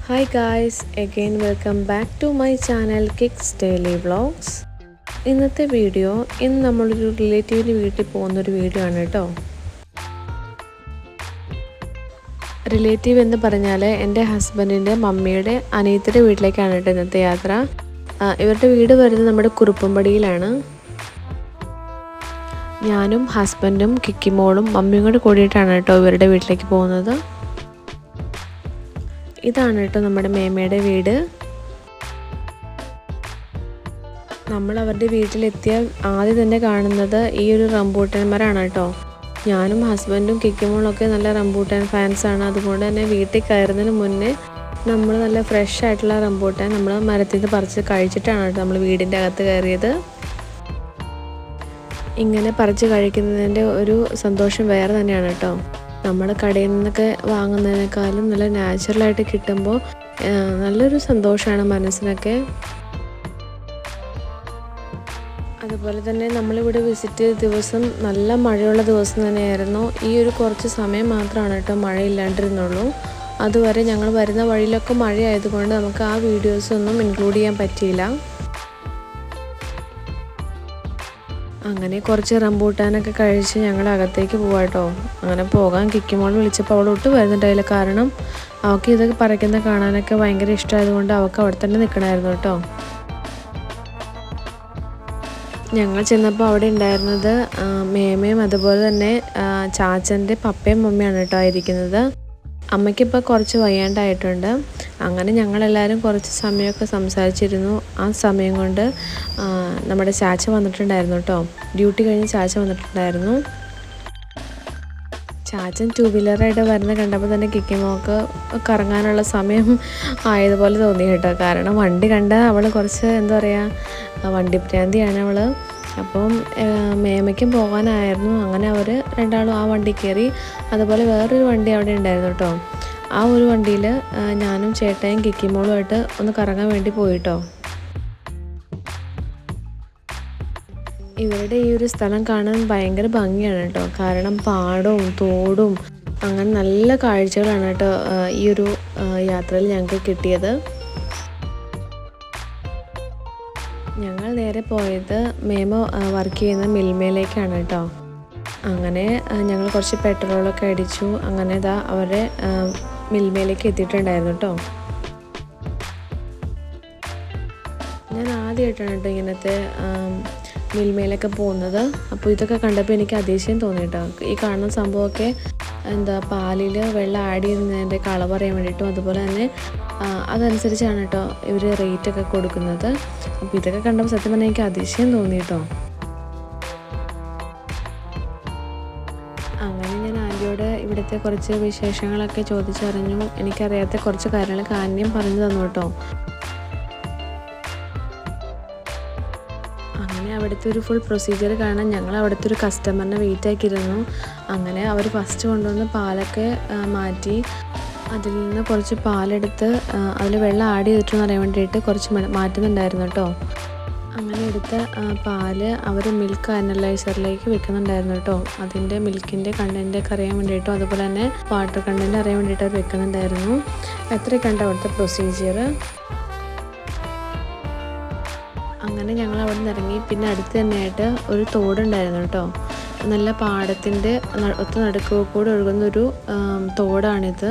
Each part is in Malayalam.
Hi guys, again welcome back to my channel Kicks Daily Vlogs. ഇന്നത്തെ വീഡിയോ നമ്മളൊരു റിലേറ്റീവിൻ്റെ വീട്ടിൽ പോകുന്നൊരു വീഡിയോ ആണ് കേട്ടോ. റിലേറ്റീവ് എന്ന് പറഞ്ഞാൽ എൻ്റെ ഹസ്ബൻഡിൻ്റെ മമ്മിയുടെ അനിയത്തിയുടെ വീട്ടിലേക്കാണ് കേട്ടോ ഇന്നത്തെ യാത്ര. ഇവരുടെ വീട് വരുന്നത് നമ്മുടെ കുറുപ്പമ്പടിയിലാണ്. ഞാനും ഹസ്ബൻഡും കിക്കിമോളും മമ്മിയും കൂടെ കൂടിയിട്ടാണ് കേട്ടോ ഇവരുടെ വീട്ടിലേക്ക് പോകുന്നത്. ഇതാണ് കേട്ടോ നമ്മുടെ മേമയുടെ വീട്. നമ്മൾ അവരുടെ വീട്ടിലെത്തിയ ആദ്യം തന്നെ കാണുന്നത് ഈ ഒരു റംബൂട്ടാൻ മരമാണ് കേട്ടോ. ഞാനും ഹസ്ബൻഡും കിക്കിമോളൊക്കെ നല്ല റംബൂട്ടാൻ ഫാൻസാണ്. അതുകൊണ്ട് തന്നെ വീട്ടിൽ കയറുന്നതിന് മുന്നേ നമ്മൾ നല്ല ഫ്രഷ് ആയിട്ടുള്ള റംബൂട്ടാൻ നമ്മൾ മരത്തിൽ നിന്ന് പറിച്ച് കഴിച്ചിട്ടാണ് കേട്ടോ നമ്മൾ വീടിൻ്റെ അകത്ത് കയറിയത്. ഇങ്ങനെ പറിച്ച് കഴിക്കുന്നതിൻ്റെ ഒരു സന്തോഷം വേറെ തന്നെയാണ് കേട്ടോ. നമ്മൾ കടയിൽ നിന്നൊക്കെ വാങ്ങുന്നതിനേക്കാളും നല്ല നാച്ചുറലായിട്ട് കിട്ടുമ്പോൾ നല്ലൊരു സന്തോഷമാണ് മനസ്സിനൊക്കെ. അതുപോലെ തന്നെ നമ്മളിവിടെ വിസിറ്റ് ദിവസം നല്ല മഴയുള്ള ദിവസം തന്നെയായിരുന്നു. ഈ ഒരു കുറച്ച് സമയം മാത്രമാണ് കേട്ടോ മഴയില്ലാണ്ടിരുന്നുള്ളൂ. അതുവരെ ഞങ്ങൾ വരുന്ന വഴിയിലൊക്കെ മഴയായതുകൊണ്ട് നമുക്ക് ആ വീഡിയോസൊന്നും ഇൻക്ലൂഡ് ചെയ്യാൻ പറ്റിയില്ല. അങ്ങനെ കുറച്ച് റംബൂട്ടാനൊക്കെ കഴിച്ച് ഞങ്ങൾ അകത്തേക്ക് പോവാട്ടോ. അങ്ങനെ പോകാൻ കിക്കിമോൾ വിളിച്ചപ്പോൾ അവൾ ഒട്ടും വരുന്നുണ്ടായില്ല. കാരണം അവൾക്ക് ഇതൊക്കെ പറിക്കുന്ന കാണാനൊക്കെ ഭയങ്കര ഇഷ്ടമായതുകൊണ്ട് അവൾക്ക് അവിടെ തന്നെ നിൽക്കണമായിരുന്നു കേട്ടോ. ഞങ്ങൾ ചെന്നപ്പോൾ അവിടെ ഉണ്ടായിരുന്നത് മേമയും അതുപോലെ തന്നെ ചാച്ചൻ്റെ പപ്പയും മമ്മിയാണ് കേട്ടോ ആയിരിക്കുന്നത്. അമ്മയ്ക്കിപ്പോൾ കുറച്ച് വയ്യാണ്ടായിട്ടുണ്ട്. അങ്ങനെ ഞങ്ങളെല്ലാവരും കുറച്ച് സമയമൊക്കെ സംസാരിച്ചിരുന്നു. ആ സമയം കൊണ്ട് നമ്മുടെ ചാച്ച വന്നിട്ടുണ്ടായിരുന്നു കേട്ടോ. ഡ്യൂട്ടി കഴിഞ്ഞ് ചാച്ച വന്നിട്ടുണ്ടായിരുന്നു. ചാച്ചൻ 2 വീലറായിട്ട് വരുന്ന കണ്ടപ്പോൾ തന്നെ കിക്കിമോൾക്ക് കറങ്ങാനുള്ള സമയം ആയതുപോലെ തോന്നി കേട്ടോ. കാരണം വണ്ടി കണ്ട അവൾ കുറച്ച് എന്താ പറയുക വണ്ടി ഭ്രാന്തിയാണ് അവൾ. അപ്പം മേമയ്ക്കും പോകാനായിരുന്നു. അങ്ങനെ അവർ രണ്ടാളും ആ വണ്ടി കയറി. അതുപോലെ വേറൊരു വണ്ടി അവിടെ ഉണ്ടായിരുന്നു കേട്ടോ. ആ ഒരു വണ്ടിയിൽ ഞാനും ചേട്ടയും കിക്കിമോളുമായിട്ട് ഒന്ന് കറങ്ങാൻ വേണ്ടി പോയിട്ടോ. ഇവരുടെ ഈ ഒരു സ്ഥലം കാണാൻ ഭയങ്കര ഭംഗിയാണ് കേട്ടോ. കാരണം പാടവും തോടും അങ്ങനെ നല്ല കാഴ്ചകളാണ് കേട്ടോ ഈ ഒരു യാത്രയിൽ ഞങ്ങൾക്ക് കിട്ടിയത്. ഞങ്ങൾ നേരെ പോയത് മേമ വർക്ക് ചെയ്യുന്ന മിൽമയിലേക്കാണ് കേട്ടോ. അങ്ങനെ ഞങ്ങൾ കുറച്ച് പെട്രോളൊക്കെ അടിച്ചു. അങ്ങനെ ഇതാ അവരെ മിൽമയിലേക്ക് എത്തിയിട്ടുണ്ടായിരുന്നു കേട്ടോ. ഞാൻ ആദ്യമായിട്ടാണ് കേട്ടോ ഇങ്ങനത്തെ മിൽമയിലൊക്കെ പോകുന്നത്. അപ്പോൾ ഇതൊക്കെ കണ്ടപ്പോൾ എനിക്ക് അതിശയം തോന്നി കേട്ടോ. ഈ കാണുന്ന സംഭവമൊക്കെ പാലിൽ വെള്ളം ആഡ് ചെയ്യുന്നതിൻ്റെ കളർ പറയാൻ വേണ്ടിയിട്ടും അതുപോലെ തന്നെ അതനുസരിച്ചാണ് കേട്ടോ ഇവർ റേറ്റൊക്കെ കൊടുക്കുന്നത്. അപ്പോൾ ഇതൊക്കെ കണ്ടപ്പോൾ സത്യം പറഞ്ഞാൽ എനിക്ക് അതിശയം തോന്നി കേട്ടോ. അങ്ങനെ ഞാൻ ആൻറ്റിയോട് ഇവിടുത്തെ കുറച്ച് വിശേഷങ്ങളൊക്കെ ചോദിച്ചറിഞ്ഞു. എനിക്കറിയാത്ത കുറച്ച് കാര്യങ്ങളൊക്കെ ആൻറ്റിയും പറഞ്ഞു തന്നു കേട്ടോ. അങ്ങനെ അവിടുത്തെ ഒരു ഫുൾ പ്രൊസീജിയർ കാണാൻ ഞങ്ങൾ അവിടുത്തെ ഒരു കസ്റ്റമറിനെ വെയിറ്റ് ആക്കിയിരുന്നു. അങ്ങനെ അവർ ഫസ്റ്റ് കൊണ്ടുവന്ന് പാലൊക്കെ മാറ്റി അതിൽ നിന്ന് കുറച്ച് പാലെടുത്ത് അതിൽ വെള്ളം ആഡ് ചെയ്തിട്ടെന്ന് അറിയാൻ വേണ്ടിയിട്ട് കുറച്ച് മാറ്റുന്നുണ്ടായിരുന്നു കേട്ടോ. അങ്ങനെ എടുത്ത പാല് അവർ മിൽക്ക് അനലൈസറിലേക്ക് വെക്കുന്നുണ്ടായിരുന്നു കേട്ടോ. അതിൻ്റെ മിൽക്കിൻ്റെ കണ്ടൻറ്റൊക്കെ അറിയാൻ വേണ്ടിയിട്ടും അതുപോലെ തന്നെ വാട്ടർ കണ്ടൻറ്റ് അറിയാൻ വേണ്ടിയിട്ട് അവർ വെക്കുന്നുണ്ടായിരുന്നു. എത്രയൊക്കെ ഉണ്ട് അവിടുത്തെ പ്രൊസീജിയർ. അങ്ങനെ ഞങ്ങൾ അവിടെ നിന്ന് ഇറങ്ങി. പിന്നെ അടുത്ത് തന്നെയായിട്ട് ഒരു തോടുണ്ടായിരുന്നു കേട്ടോ. നല്ല പാടത്തിൻ്റെ നടുക്ക് കൂടെ ഒഴുകുന്നൊരു തോടാണിത്.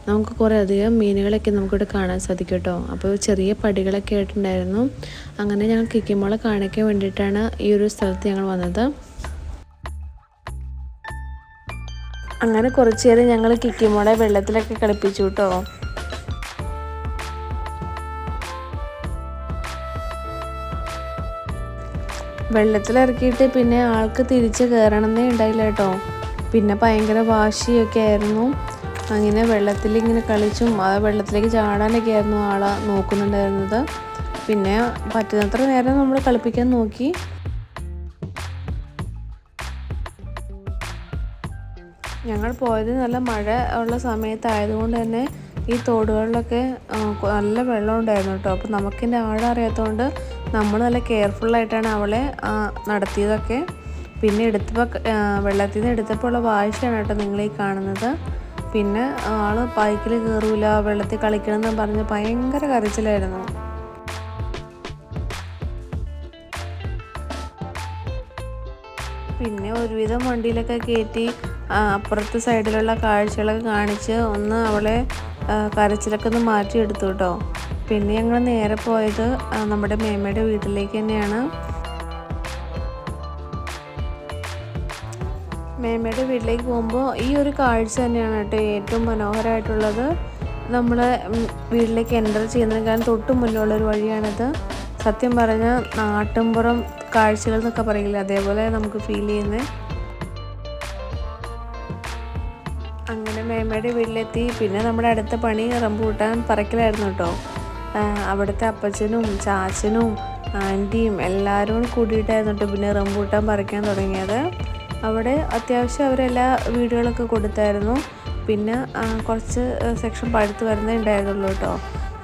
നമുക്ക് കുറേ അധികം മീനുകളൊക്കെ നമുക്കിവിടെ കാണാൻ സാധിക്കും കേട്ടോ. അപ്പോൾ ചെറിയ പടികളൊക്കെ ആയിട്ടുണ്ടായിരുന്നു. അങ്ങനെ ഞങ്ങൾ കിക്കിമോളെ കാണിക്കാൻ വേണ്ടിയിട്ടാണ് ഈ ഒരു സ്ഥലത്ത് ഞങ്ങൾ വന്നത്. അങ്ങനെ കുറച്ച് നേരം ഞങ്ങൾ കിക്കിമോളെ വെള്ളത്തിലൊക്കെ കളിപ്പിച്ചു കേട്ടോ. വെള്ളത്തിലിറക്കിയിട്ട് പിന്നെ ആൾക്ക് തിരിച്ച് കയറണമെന്നേ ഉണ്ടായില്ല കേട്ടോ. പിന്നെ ഭയങ്കര വാശിയൊക്കെ ആയിരുന്നു. അങ്ങനെ വെള്ളത്തിലിങ്ങനെ കളിച്ചും ആ വെള്ളത്തിലേക്ക് ചാടാനൊക്കെ ആയിരുന്നു ആളെ നോക്കുന്നുണ്ടായിരുന്നത്. പിന്നെ പറ്റുന്നത്ര നേരം നമ്മൾ കളിപ്പിക്കാൻ നോക്കി. ഞങ്ങൾ പോയത് നല്ല മഴ ഉള്ള സമയത്തായതുകൊണ്ട് തന്നെ ഈ തോടുകളിലൊക്കെ നല്ല വെള്ളം ഉണ്ടായിരുന്നു കേട്ടോ. അപ്പോൾ നമുക്കിൻ്റെ ആഴം അറിയാത്തതുകൊണ്ട് നമ്മൾ നല്ല കെയർഫുള്ളായിട്ടാണ് അവളെ നടത്തിയതൊക്കെ. പിന്നെ വെള്ളത്തിൽ നിന്ന് എടുത്തപ്പോൾ ഉള്ള വാശിയാണ് കേട്ടോ നിങ്ങളീ കാണുന്നത്. പിന്നെ ആൾ ബൈക്കിൽ കയറൂല, വെള്ളത്തിൽ കളിക്കണം എന്ന് പറഞ്ഞ് ഭയങ്കര കരച്ചിലായിരുന്നു. പിന്നെ ഒരുവിധം വണ്ടിയിലൊക്കെ കയറ്റി അപ്പുറത്തെ സൈഡിലുള്ള കാഴ്ചകളൊക്കെ കാണിച്ച് ഒന്ന് അവളെ കരച്ചിലൊക്കെ ഒന്ന് മാറ്റിയെടുത്തു കേട്ടോ. പിന്നെ ഞങ്ങൾ നേരെ പോയത് നമ്മുടെ മേമയുടെ വീട്ടിലേക്ക് തന്നെയാണ്. മേമയുടെ വീട്ടിലേക്ക് പോകുമ്പോൾ ഈ ഒരു കാഴ്ച തന്നെയാണ് കേട്ടോ ഏറ്റവും മനോഹരമായിട്ടുള്ളത്. നമ്മൾ വീട്ടിലേക്ക് എൻ്റർ ചെയ്യുന്നതിനേക്കാളും തൊട്ട് മുന്നിലുള്ളൊരു വഴിയാണിത്. സത്യം പറഞ്ഞാൽ നാട്ടിൻപുറം കാഴ്ചകൾ എന്നൊക്കെ പറയില്ല, അതേപോലെ നമുക്ക് ഫീൽ ചെയ്യുന്നത്. അങ്ങനെ മേമയുടെ വീട്ടിലെത്തി. പിന്നെ നമ്മുടെ അടുത്ത പണി റംബൂട്ടാൻ പറിക്കലായിരുന്നു കേട്ടോ. അവിടുത്തെ അപ്പച്ചനും ചാച്ചനും ആൻറ്റിയും എല്ലാവരും കൂടിയിട്ടായിരുന്നു കേട്ടോ പിന്നെ റംബൂട്ടാൻ പറിക്കാൻ തുടങ്ങിയത്. അവിടെ അത്യാവശ്യം അവരെല്ലാ വീടുകളൊക്കെ കൊടുത്തായിരുന്നു. പിന്നെ കുറച്ച് സെക്ഷൻ പഴുത്ത് വരുന്നേ ഉണ്ടായിരുന്നുള്ളൂ കേട്ടോ.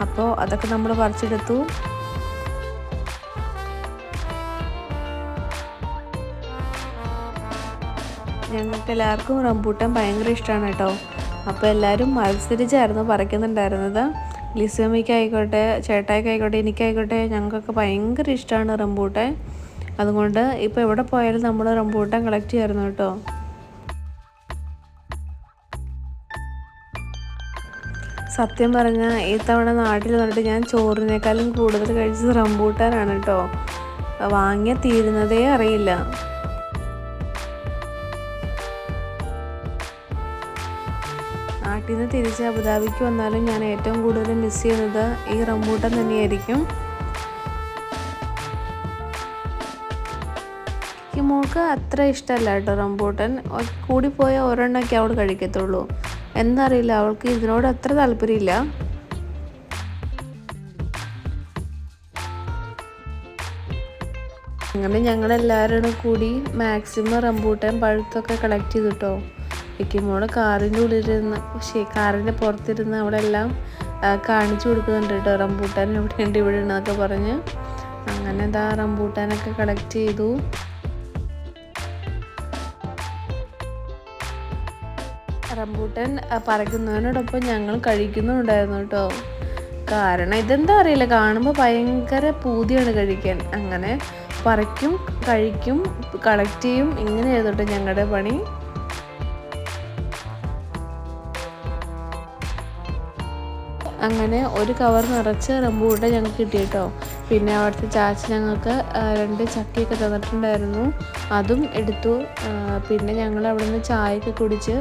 അപ്പോൾ അതൊക്കെ നമ്മൾ പറിച്ചെടുത്തു. ഞങ്ങൾക്ക് എല്ലാവർക്കും റംബൂട്ടാൻ ഭയങ്കര ഇഷ്ടമാണ് കേട്ടോ. അപ്പോൾ എല്ലാവരും മത്സരിച്ചായിരുന്നു പറിക്കുന്നുണ്ടായിരുന്നത്. ലിസമ്മയ്ക്കായിക്കോട്ടെ, ചേട്ടായിക്കായിക്കോട്ടെ, എനിക്കായിക്കോട്ടെ, ഞങ്ങൾക്കൊക്കെ ഭയങ്കര ഇഷ്ടമാണ് റംബൂട്ടാൻ. അതുകൊണ്ട് ഇപ്പോൾ എവിടെ പോയാലും നമ്മൾ റംബൂട്ടാൻ കളക്ട് ചെയ്യായിരുന്നു കേട്ടോ. സത്യം പറഞ്ഞാൽ ഈ തവണ നാട്ടിൽ വന്നിട്ട് ഞാൻ ചോറിനേക്കാളും കൂടുതൽ കഴിച്ചത് റംബൂട്ടാനാണ് കേട്ടോ. വാങ്ങിയ തീരുന്നതേ അറിയില്ല. നാട്ടിൽ നിന്ന് തിരിച്ച് അബുദാബിക്ക് വന്നാലും ഞാൻ ഏറ്റവും കൂടുതൽ മിസ് ചെയ്യുന്നത് ഈ റംബൂട്ടാൻ തന്നെയായിരിക്കും. ഈ മോൾക്ക് അത്ര ഇഷ്ടമല്ല കേട്ടോ റംബൂട്ടാൻ. കൂടിപ്പോയ ഒരെണ്ണമൊക്കെ അവൾ കഴിക്കത്തുള്ളൂ. എന്നറിയില്ല, അവൾക്ക് ഇതിനോട് അത്ര താല്പര്യമില്ല. അങ്ങനെ ഞങ്ങളെല്ലാവരും കൂടി മാക്സിമം റംബൂട്ടാൻ പഴുത്തൊക്കെ കളക്ട് ചെയ്തിട്ടോ. ഇക്കിമോള് കാറിൻ്റെ ഉള്ളിലിരുന്ന് കാറിൻ്റെ പുറത്തിരുന്ന് അവളെല്ലാം കാണിച്ചു കൊടുക്കുന്നുണ്ട് കേട്ടോ. റംബൂട്ടാൻ എവിടെയുണ്ട് ഇവിടെ ഉണ്ടെന്നൊക്കെ പറഞ്ഞ്. അങ്ങനെ ഇതാ റംബൂട്ടാനൊക്കെ കളക്ട് ചെയ്തു. റംബൂട്ടാൻ പറിക്കുന്നതിനോടൊപ്പം ഞങ്ങൾ കഴിക്കുന്നുണ്ടായിരുന്നു കേട്ടോ. കാരണം ഇതെന്താ അറിയില്ല, കാണുമ്പോൾ ഭയങ്കര പൂതിയാണ് കഴിക്കാൻ. അങ്ങനെ പറിക്കും, കഴിക്കും, കളക്ട് ചെയ്യും, ഇങ്ങനെയായിരുന്നു കേട്ടോ ഞങ്ങളുടെ പണി. അങ്ങനെ ഒരു കവർ നിറച്ച് റംബൂട്ടാൻ ഞങ്ങൾക്ക് കിട്ടി കേട്ടോ. പിന്നെ അവിടുത്തെ ചാച്ചി ഞങ്ങൾക്ക് 2 ചക്കയൊക്കെ തന്നിട്ടുണ്ടായിരുന്നു, അതും എടുത്തു. പിന്നെ ഞങ്ങൾ അവിടെ നിന്ന് ചായയൊക്കെ കുടിച്ച്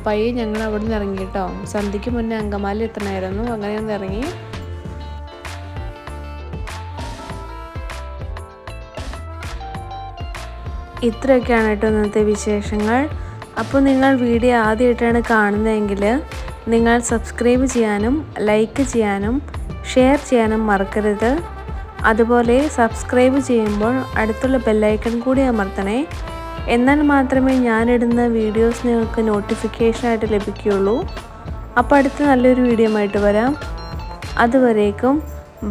പയ്യെ ഞങ്ങൾ അവിടെ നിന്ന് ഇറങ്ങി കേട്ടോ. സന്ധ്യയ്ക്ക് മുന്നേ അങ്കമാലി എത്തണമായിരുന്നു. അങ്ങനെ ഒന്ന് ഇറങ്ങി. ഇത്രയൊക്കെയാണ് കേട്ടോ ഇന്നത്തെ വിശേഷങ്ങൾ. അപ്പോൾ നിങ്ങൾ വീഡിയോ ആദ്യമായിട്ടാണ് കാണുന്നതെങ്കിൽ നിങ്ങൾ സബ്സ്ക്രൈബ് ചെയ്യാനും ലൈക്ക് ചെയ്യാനും ഷെയർ ചെയ്യാനും മറക്കരുത്. അതുപോലെ സബ്സ്ക്രൈബ് ചെയ്യുമ്പോൾ അടുത്തുള്ള ബെല്ലൈക്കൺ കൂടി അമർത്തണേ. എന്നാൽ മാത്രമേ ഞാനിടുന്ന വീഡിയോസ് നിങ്ങൾക്ക് നോട്ടിഫിക്കേഷനായിട്ട് ലഭിക്കുകയുള്ളൂ. അപ്പോൾ അടുത്ത നല്ലൊരു വീഡിയോ ആയിട്ട് വരാം. അതുവരേക്കും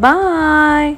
ബായ്.